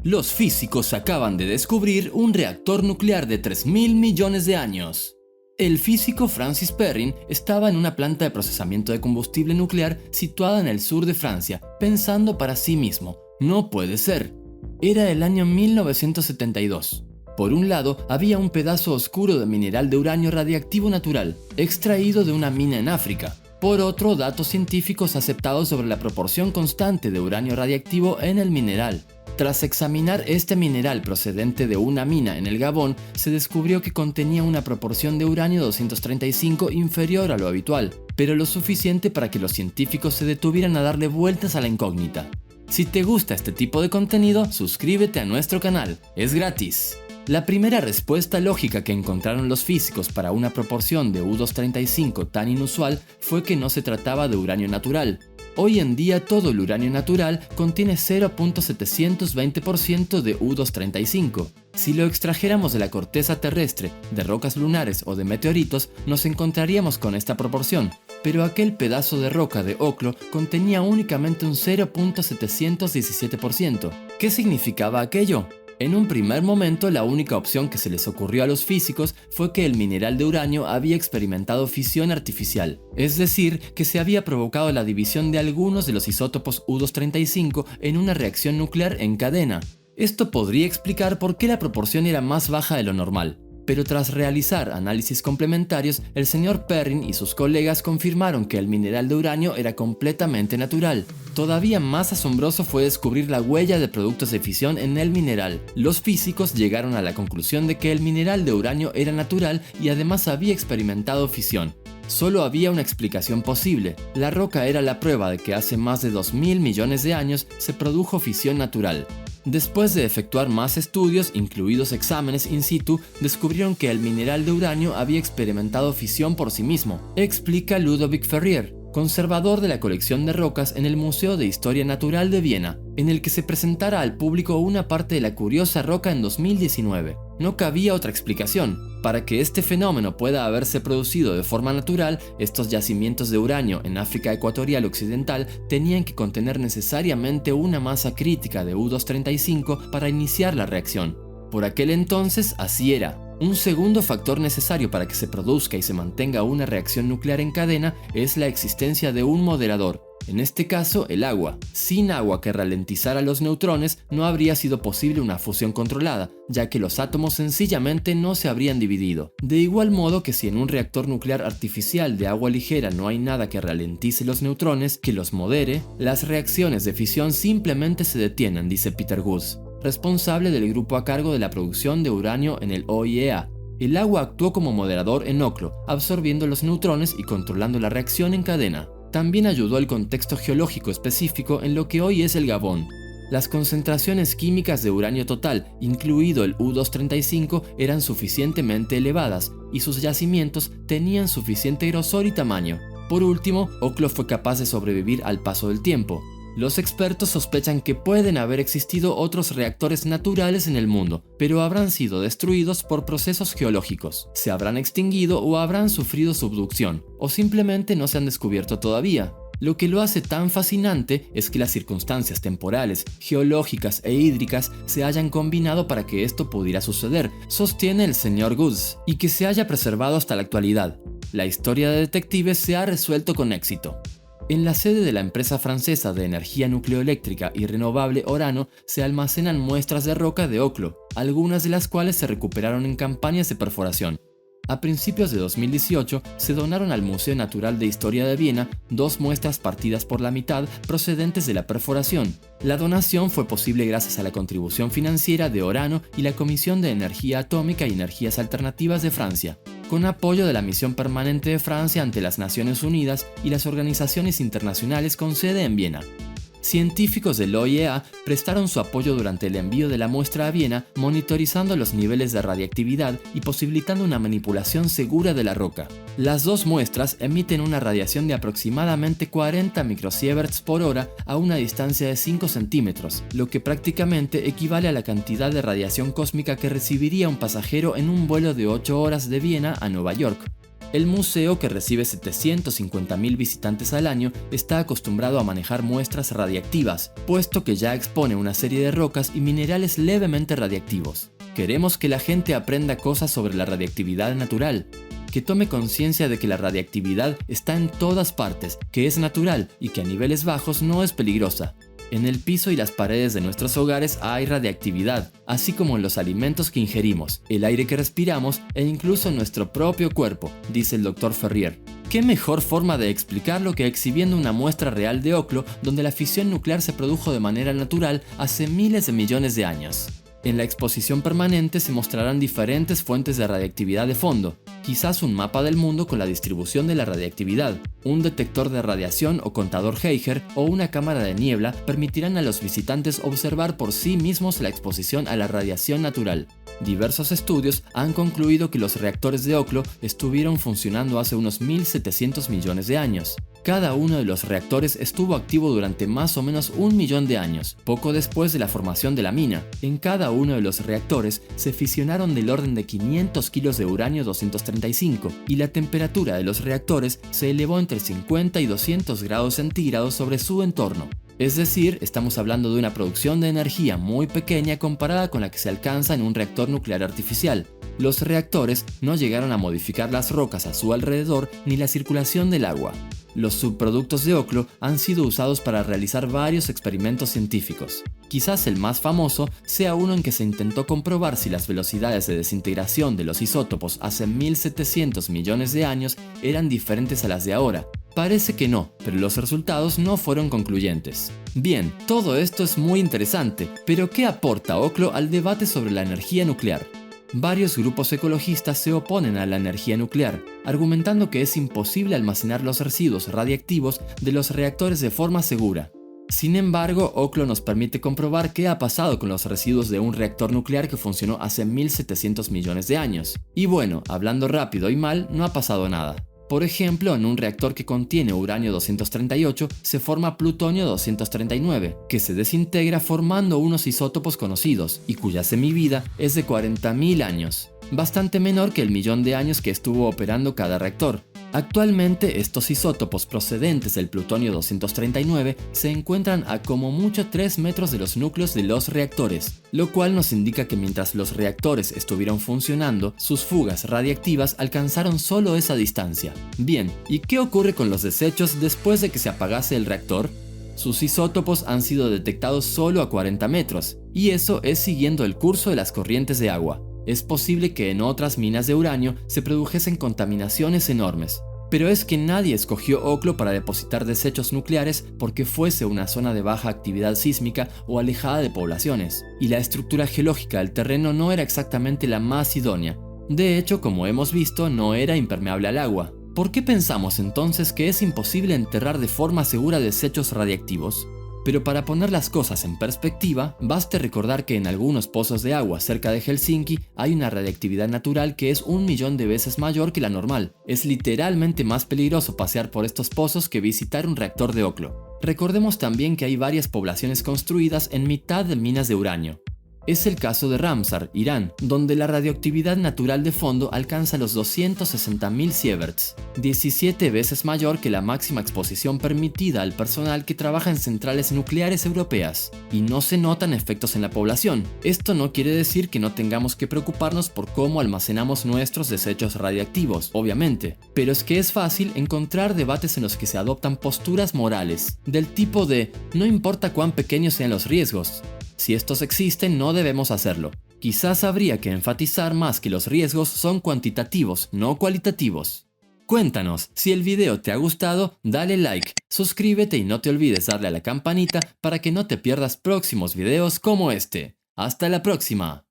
Los físicos acaban de descubrir un reactor nuclear de 3.000 millones de años. El físico Francis Perrin estaba en una planta de procesamiento de combustible nuclear situada en el sur de Francia, pensando para sí mismo, no puede ser. Era el año 1972. Por un lado, había un pedazo oscuro de mineral de uranio radiactivo natural, extraído de una mina en África. Por otro, datos científicos aceptados sobre la proporción constante de uranio radiactivo en el mineral. Tras examinar este mineral procedente de una mina en el Gabón, se descubrió que contenía una proporción de uranio 235 inferior a lo habitual, pero lo suficiente para que los científicos se detuvieran a darle vueltas a la incógnita. Si te gusta este tipo de contenido, suscríbete a nuestro canal, es gratis. La primera respuesta lógica que encontraron los físicos para una proporción de U-235 tan inusual fue que no se trataba de uranio natural. Hoy en día todo el uranio natural contiene 0.720% de U-235. Si lo extrajéramos de la corteza terrestre, de rocas lunares o de meteoritos, nos encontraríamos con esta proporción, pero aquel pedazo de roca de Oklo contenía únicamente un 0.717%. ¿Qué significaba aquello? En un primer momento, la única opción que se les ocurrió a los físicos fue que el mineral de uranio había experimentado fisión artificial, es decir, que se había provocado la división de algunos de los isótopos U-235 en una reacción nuclear en cadena. Esto podría explicar por qué la proporción era más baja de lo normal. Pero tras realizar análisis complementarios, el señor Perrin y sus colegas confirmaron que el mineral de uranio era completamente natural. Todavía más asombroso fue descubrir la huella de productos de fisión en el mineral. Los físicos llegaron a la conclusión de que el mineral de uranio era natural y además había experimentado fisión. Solo había una explicación posible. La roca era la prueba de que hace más de 2.000 millones de años se produjo fisión natural. Después de efectuar más estudios, incluidos exámenes in situ, descubrieron que el mineral de uranio había experimentado fisión por sí mismo, explica Ludovic Ferrier, conservador de la colección de rocas en el Museo de Historia Natural de Viena, en el que se presentara al público una parte de la curiosa roca en 2019. No cabía otra explicación. Para que este fenómeno pueda haberse producido de forma natural, estos yacimientos de uranio en África Ecuatorial Occidental tenían que contener necesariamente una masa crítica de U-235 para iniciar la reacción. Por aquel entonces, así era. Un segundo factor necesario para que se produzca y se mantenga una reacción nuclear en cadena es la existencia de un moderador. En este caso, el agua. Sin agua que ralentizara los neutrones, no habría sido posible una fusión controlada, ya que los átomos sencillamente no se habrían dividido. De igual modo que si en un reactor nuclear artificial de agua ligera no hay nada que ralentice los neutrones, que los modere, las reacciones de fisión simplemente se detienen, dice Peter Goose, responsable del grupo a cargo de la producción de uranio en el OIEA. El agua actuó como moderador en Oklo, absorbiendo los neutrones y controlando la reacción en cadena. También ayudó el contexto geológico específico en lo que hoy es el Gabón. Las concentraciones químicas de uranio total, incluido el U-235, eran suficientemente elevadas y sus yacimientos tenían suficiente grosor y tamaño. Por último, Oklo fue capaz de sobrevivir al paso del tiempo. Los expertos sospechan que pueden haber existido otros reactores naturales en el mundo, pero habrán sido destruidos por procesos geológicos, se habrán extinguido o habrán sufrido subducción, o simplemente no se han descubierto todavía. Lo que lo hace tan fascinante es que las circunstancias temporales, geológicas e hídricas se hayan combinado para que esto pudiera suceder, sostiene el señor Goose, y que se haya preservado hasta la actualidad. La historia de detectives se ha resuelto con éxito. En la sede de la empresa francesa de energía nucleoeléctrica y renovable Orano se almacenan muestras de roca de Oklo, algunas de las cuales se recuperaron en campañas de perforación. A principios de 2018 se donaron al Museo Natural de Historia de Viena 2 muestras partidas por la mitad procedentes de la perforación. La donación fue posible gracias a la contribución financiera de Orano y la Comisión de Energía Atómica y Energías Alternativas de Francia, con apoyo de la Misión Permanente de Francia ante las Naciones Unidas y las organizaciones internacionales con sede en Viena. Científicos del OIEA prestaron su apoyo durante el envío de la muestra a Viena, monitorizando los niveles de radiactividad y posibilitando una manipulación segura de la roca. Las 2 muestras emiten una radiación de aproximadamente 40 microsieverts por hora a una distancia de 5 centímetros, lo que prácticamente equivale a la cantidad de radiación cósmica que recibiría un pasajero en un vuelo de 8 horas de Viena a Nueva York. El museo, que recibe 750.000 visitantes al año, está acostumbrado a manejar muestras radiactivas, puesto que ya expone una serie de rocas y minerales levemente radiactivos. Queremos que la gente aprenda cosas sobre la radiactividad natural, que tome conciencia de que la radiactividad está en todas partes, que es natural y que a niveles bajos no es peligrosa. En el piso y las paredes de nuestros hogares hay radiactividad, así como en los alimentos que ingerimos, el aire que respiramos e incluso en nuestro propio cuerpo, dice el Dr. Ferrier. ¿Qué mejor forma de explicarlo que exhibiendo una muestra real de oclo donde la fisión nuclear se produjo de manera natural hace miles de millones de años? En la exposición permanente se mostrarán diferentes fuentes de radiactividad de fondo, quizás un mapa del mundo con la distribución de la radiactividad, un detector de radiación o contador Geiger o una cámara de niebla permitirán a los visitantes observar por sí mismos la exposición a la radiación natural. Diversos estudios han concluido que los reactores de oclo estuvieron funcionando hace unos 1.700 millones de años. Cada uno de los reactores estuvo activo durante más o menos 1 millón de años, poco después de la formación de la mina. En cada uno de los reactores se fisionaron del orden de 500 kilos de uranio 235 y la temperatura de los reactores se elevó entre 50 y 200 grados centígrados sobre su entorno. Es decir, estamos hablando de una producción de energía muy pequeña comparada con la que se alcanza en un reactor nuclear artificial. Los reactores no llegaron a modificar las rocas a su alrededor ni la circulación del agua. Los subproductos de oclo han sido usados para realizar varios experimentos científicos. Quizás el más famoso sea uno en que se intentó comprobar si las velocidades de desintegración de los isótopos hace 1.700 millones de años eran diferentes a las de ahora. Parece que no, pero los resultados no fueron concluyentes. Bien, todo esto es muy interesante, pero ¿qué aporta oclo al debate sobre la energía nuclear? Varios grupos ecologistas se oponen a la energía nuclear, argumentando que es imposible almacenar los residuos radiactivos de los reactores de forma segura. Sin embargo, oclo nos permite comprobar qué ha pasado con los residuos de un reactor nuclear que funcionó hace 1.700 millones de años. Y bueno, hablando rápido y mal, no ha pasado nada. Por ejemplo, en un reactor que contiene uranio 238 se forma plutonio 239, que se desintegra formando unos isótopos conocidos y cuya semivida es de 40.000 años, bastante menor que el millón de años que estuvo operando cada reactor. Actualmente, estos isótopos procedentes del plutonio 239 se encuentran a como mucho 3 metros de los núcleos de los reactores, lo cual nos indica que mientras los reactores estuvieron funcionando, sus fugas radiactivas alcanzaron solo esa distancia. Bien, ¿y qué ocurre con los desechos después de que se apagase el reactor? Sus isótopos han sido detectados solo a 40 metros, y eso es siguiendo el curso de las corrientes de agua. Es posible que en otras minas de uranio se produjesen contaminaciones enormes. Pero es que nadie escogió oclo para depositar desechos nucleares porque fuese una zona de baja actividad sísmica o alejada de poblaciones, y la estructura geológica del terreno no era exactamente la más idónea. De hecho, como hemos visto, no era impermeable al agua. ¿Por qué pensamos entonces que es imposible enterrar de forma segura desechos radiactivos? Pero para poner las cosas en perspectiva, baste recordar que en algunos pozos de agua cerca de Helsinki hay una radiactividad natural que es 1 millón de veces mayor que la normal. Es literalmente más peligroso pasear por estos pozos que visitar un reactor de oclo. Recordemos también que hay varias poblaciones construidas en mitad de minas de uranio. Es el caso de Ramsar, Irán, donde la radioactividad natural de fondo alcanza los 260.000 sieverts, 17 veces mayor que la máxima exposición permitida al personal que trabaja en centrales nucleares europeas, y no se notan efectos en la población. Esto no quiere decir que no tengamos que preocuparnos por cómo almacenamos nuestros desechos radiactivos, obviamente, pero es que es fácil encontrar debates en los que se adoptan posturas morales, del tipo de no importa cuán pequeños sean los riesgos. Si estos existen, no debemos hacerlo. Quizás habría que enfatizar más que los riesgos son cuantitativos, no cualitativos. Cuéntanos, si el video te ha gustado, dale like, suscríbete y no te olvides darle a la campanita para que no te pierdas próximos videos como este. ¡Hasta la próxima!